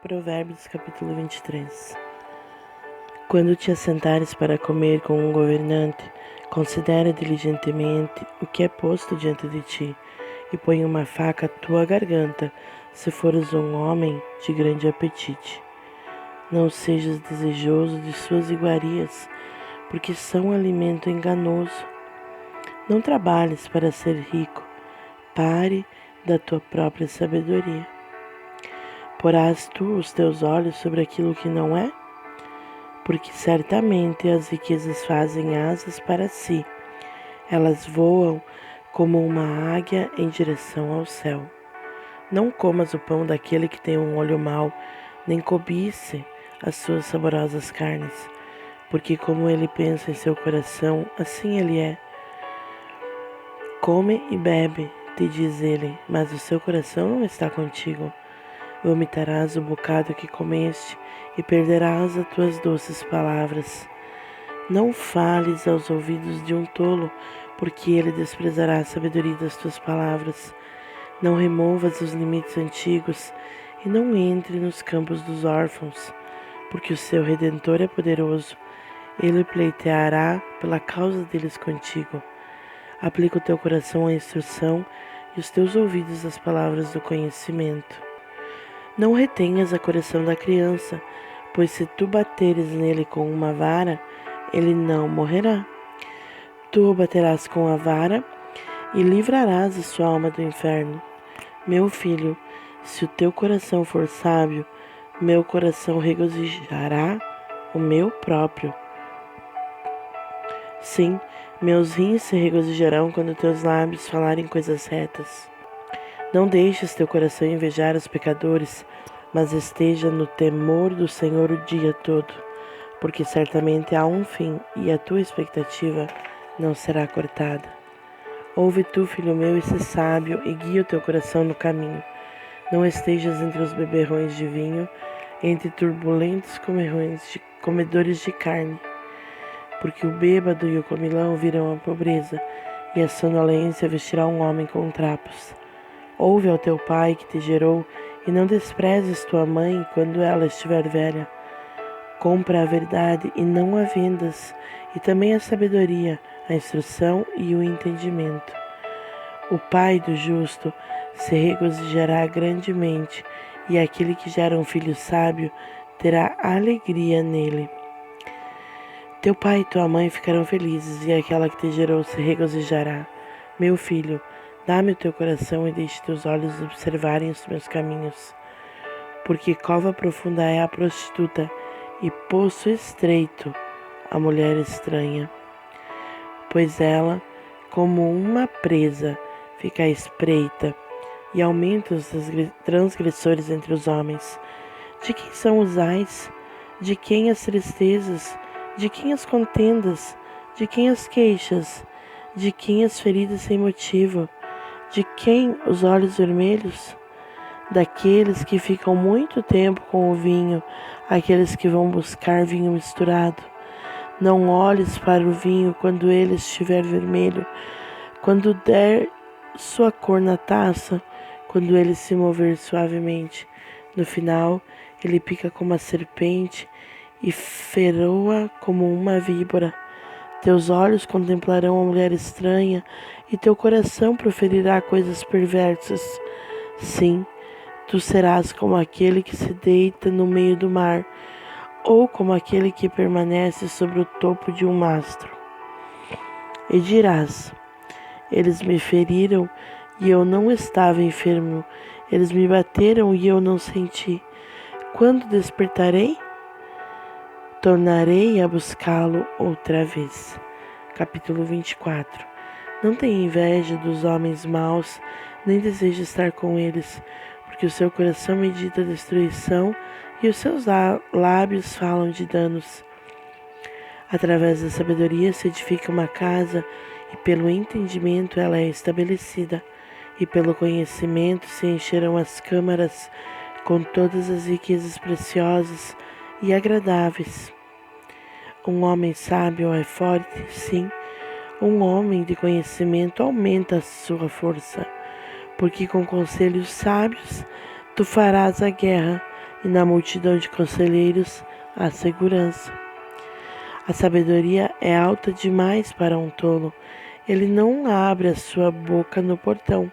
Provérbios capítulo 23. Quando te assentares para comer com um governante, considera diligentemente o que é posto diante de ti, e põe uma faca à tua garganta, se fores um homem de grande apetite. Não sejas desejoso de suas iguarias, porque são alimento enganoso. Não trabalhes para ser rico, pare da tua própria sabedoria. Porás tu os teus olhos sobre aquilo que não é? Porque certamente as riquezas fazem asas para si. Elas voam como uma águia em direção ao céu. Não comas o pão daquele que tem um olho mau, nem cobice as suas saborosas carnes, porque como ele pensa em seu coração, assim ele é. Come e bebe, te diz ele, mas o seu coração não está contigo. Vomitarás o bocado que comeste e perderás as tuas doces palavras. Não fales aos ouvidos de um tolo, porque ele desprezará a sabedoria das tuas palavras. Não removas os limites antigos e não entre nos campos dos órfãos, porque o seu Redentor é poderoso. Ele pleiteará pela causa deles contigo. Aplica o teu coração à instrução e os teus ouvidos às palavras do conhecimento. Não retenhas a coração da criança, pois se tu bateres nele com uma vara, ele não morrerá. Tu o baterás com a vara e livrarás a sua alma do inferno. Meu filho, se o teu coração for sábio, meu coração regozijará o meu próprio. Sim, meus rins se regozijarão quando teus lábios falarem coisas retas. Não deixes teu coração invejar os pecadores, mas esteja no temor do Senhor o dia todo, porque certamente há um fim e a tua expectativa não será cortada. Ouve tu, filho meu, e se sábio, e guia o teu coração no caminho. Não estejas entre os beberrões de vinho, entre turbulentos comedores de carne, porque o bêbado e o comilão virão a pobreza, e a sonolência vestirá um homem com trapos. Ouve ao teu pai que te gerou, e não desprezes tua mãe quando ela estiver velha. Compra a verdade e não a vendas, e também a sabedoria, a instrução e o entendimento. O pai do justo se regozijará grandemente, e aquele que gera um filho sábio terá alegria nele. Teu pai e tua mãe ficarão felizes, e aquela que te gerou se regozijará. Meu filho, dá-me o teu coração e deixe teus olhos observarem os meus caminhos. Porque cova profunda é a prostituta e poço estreito a mulher estranha. Pois ela, como uma presa, fica à espreita e aumenta os transgressores entre os homens. De quem são os ais? De quem as tristezas? De quem as contendas? De quem as queixas? De quem as feridas sem motivo? De quem os olhos vermelhos? Daqueles que ficam muito tempo com o vinho, aqueles que vão buscar vinho misturado. Não olhes para o vinho quando ele estiver vermelho, quando der sua cor na taça, quando ele se mover suavemente. No final, ele pica como a serpente e feroa como uma víbora. Teus olhos contemplarão a mulher estranha e teu coração proferirá coisas perversas. Sim, tu serás como aquele que se deita no meio do mar, ou como aquele que permanece sobre o topo de um mastro. E dirás: eles me feriram e eu não estava enfermo, eles me bateram e eu não senti. Quando despertarei? Tornarei a buscá-lo outra vez. Capítulo 24. Não tenha inveja dos homens maus, nem deseje estar com eles, porque o seu coração medita a destruição e os seus lábios falam de danos. Através da sabedoria se edifica uma casa, e pelo entendimento ela é estabelecida, e pelo conhecimento se encherão as câmaras com todas as riquezas preciosas e agradáveis. Um homem sábio é forte, sim. Um homem de conhecimento aumenta a sua força, porque com conselhos sábios tu farás a guerra e na multidão de conselheiros há segurança. A sabedoria é alta demais para um tolo. Ele não abre a sua boca no portão.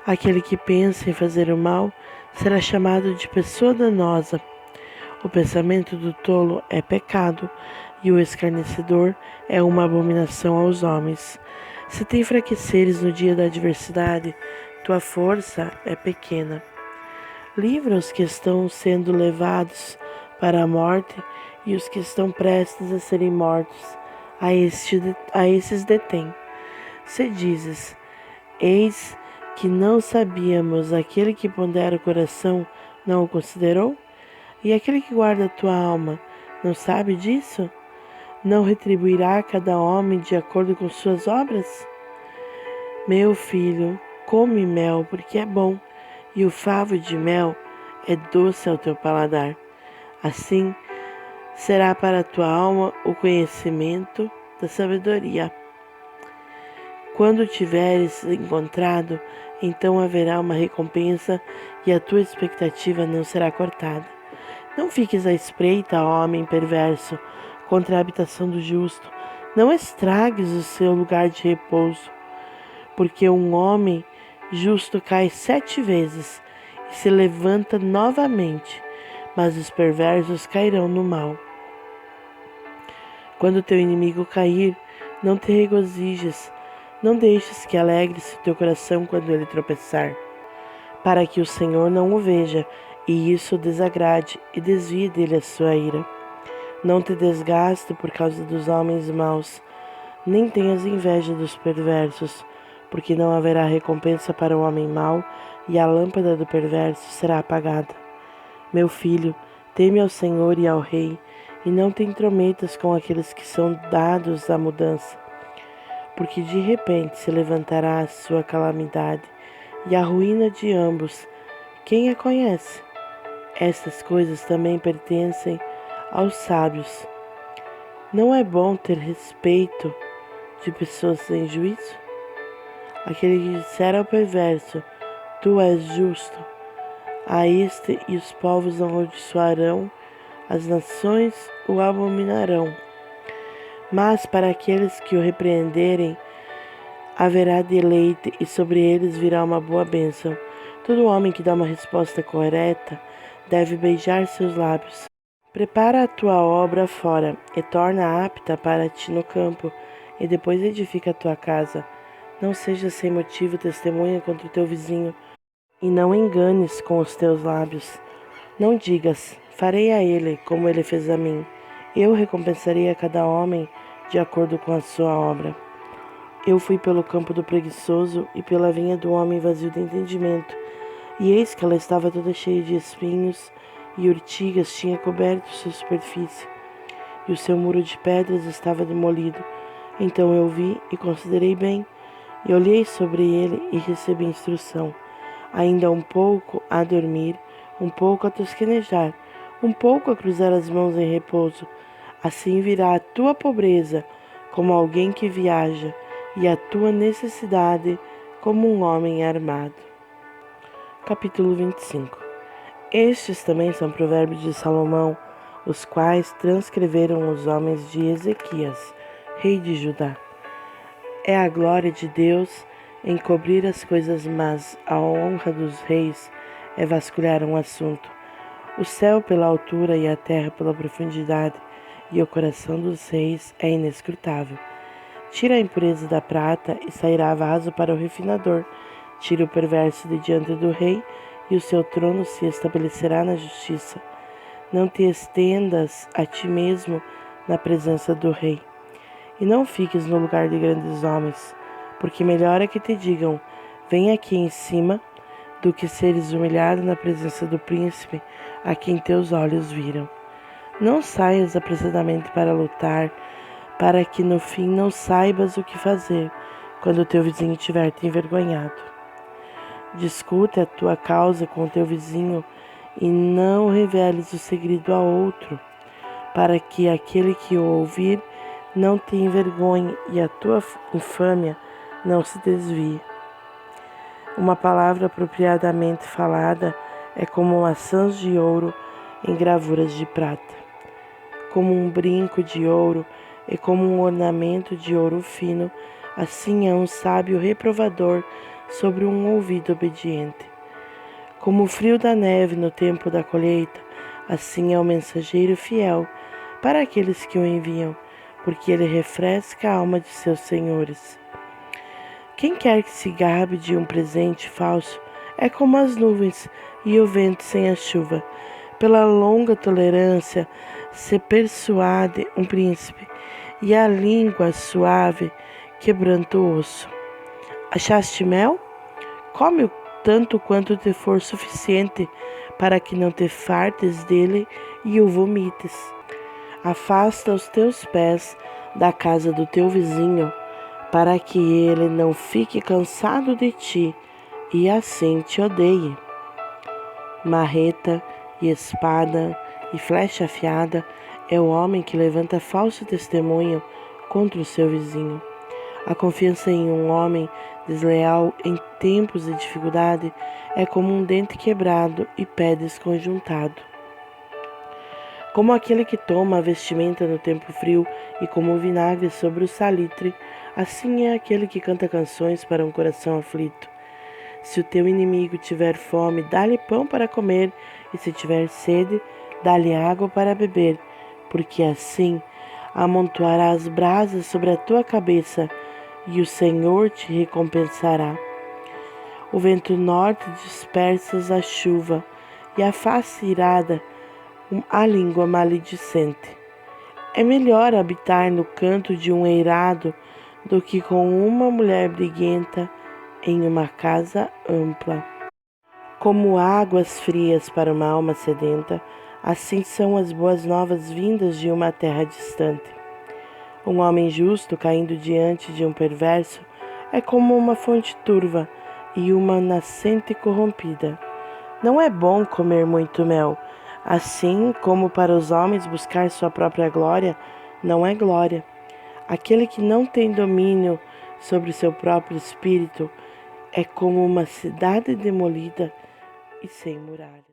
Aquele que pensa em fazer o mal será chamado de pessoa danosa. O pensamento do tolo é pecado, e o escarnecedor é uma abominação aos homens. Se te enfraqueceres no dia da adversidade, tua força é pequena. Livra os que estão sendo levados para a morte e os que estão prestes a serem mortos. A esses detém. Se dizes, eis que não sabíamos, aquele que pondera o coração não o considerou? E aquele que guarda a tua alma não sabe disso? Não retribuirá cada homem de acordo com suas obras? Meu filho, come mel, porque é bom, e o favo de mel é doce ao teu paladar. Assim será para a tua alma o conhecimento da sabedoria. Quando tiveres encontrado, então haverá uma recompensa e a tua expectativa não será cortada. Não fiques à espreita, homem perverso, contra a habitação do justo. Não estragues o seu lugar de repouso, porque um homem justo cai 7 vezes e se levanta novamente, mas os perversos cairão no mal. Quando teu inimigo cair, não te regozijes, não deixes que alegre-se o teu coração quando ele tropeçar, para que o Senhor não o veja e isso o desagrade e desvie dele a sua ira. Não te desgaste por causa dos homens maus, nem tenhas inveja dos perversos, porque não haverá recompensa para o homem mau, e a lâmpada do perverso será apagada. Meu filho, teme ao Senhor e ao Rei, e não te intrometas com aqueles que são dados à mudança, porque de repente se levantará a sua calamidade e a ruína de ambos. Quem a conhece? Estas coisas também pertencem aos sábios. Não é bom ter respeito de pessoas sem juízo? Aquele que disser ao perverso, tu és justo, a este e os povos não amaldiçoarão, as nações o abominarão. Mas para aqueles que o repreenderem, haverá deleite e sobre eles virá uma boa bênção. Todo homem que dá uma resposta correta deve beijar seus lábios. Prepara a tua obra fora e torna apta para ti no campo, e depois edifica a tua casa. Não sejas sem motivo testemunha contra o teu vizinho, e não enganes com os teus lábios. Não digas, farei a ele como ele fez a mim. Eu recompensarei a cada homem de acordo com a sua obra. Eu fui pelo campo do preguiçoso e pela vinha do homem vazio de entendimento, e eis que ela estava toda cheia de espinhos, e urtigas tinha coberto sua superfície, e o seu muro de pedras estava demolido. Então eu vi e considerei bem, e olhei sobre ele e recebi instrução. Ainda um pouco a dormir, um pouco a tosquenejar, um pouco a cruzar as mãos em repouso. Assim virá a tua pobreza como alguém que viaja, e a tua necessidade como um homem armado. Capítulo 25. Estes também são provérbios de Salomão, os quais transcreveram os homens de Ezequias, rei de Judá. É a glória de Deus encobrir as coisas más, a honra dos reis é vasculhar um assunto. O céu pela altura e a terra pela profundidade, e o coração dos reis é inescrutável. Tira a impureza da prata e sairá vaso para o refinador. Tira o perverso de diante do rei, e o seu trono se estabelecerá na justiça. Não te estendas a ti mesmo na presença do rei, e não fiques no lugar de grandes homens, porque melhor é que te digam, vem aqui em cima, do que seres humilhado na presença do príncipe, a quem teus olhos viram. Não saias apressadamente para lutar, para que no fim não saibas o que fazer, quando o teu vizinho tiver te envergonhado. Discute a tua causa com o teu vizinho, e não reveles o segredo a outro, para que aquele que o ouvir não te envergonhe e a tua infâmia não se desvie. Uma palavra apropriadamente falada é como maçãs de ouro em gravuras de prata, como um brinco de ouro e como um ornamento de ouro fino, assim é um sábio reprovador sobre um ouvido obediente. Como o frio da neve no tempo da colheita, assim é o mensageiro fiel para aqueles que o enviam, porque ele refresca a alma de seus senhores. Quem quer que se gabe de um presente falso é como as nuvens e o vento sem a chuva. Pela longa tolerância se persuade um príncipe, e a língua suave quebranta o osso. Achaste mel? Come-o tanto quanto te for suficiente, para que não te fartes dele e o vomites. Afasta os teus pés da casa do teu vizinho, para que ele não fique cansado de ti e assim te odeie. Marreta e espada e flecha afiada é o homem que levanta falso testemunho contra o seu vizinho. A confiança em um homem desleal em tempos de dificuldade é como um dente quebrado e pé desconjuntado. Como aquele que toma a vestimenta no tempo frio e como o vinagre sobre o salitre, assim é aquele que canta canções para um coração aflito. Se o teu inimigo tiver fome, dá-lhe pão para comer, e se tiver sede, dá-lhe água para beber, porque assim amontoarás brasas sobre a tua cabeça, e o Senhor te recompensará. O vento norte dispersa a chuva, e a face irada a língua maledicente. É melhor habitar no canto de um eirado do que com uma mulher briguenta em uma casa ampla. Como águas frias para uma alma sedenta, assim são as boas novas vindas de uma terra distante. Um homem justo caindo diante de um perverso é como uma fonte turva e uma nascente corrompida. Não é bom comer muito mel, assim como para os homens buscar sua própria glória não é glória. Aquele que não tem domínio sobre o seu próprio espírito é como uma cidade demolida e sem muralhas.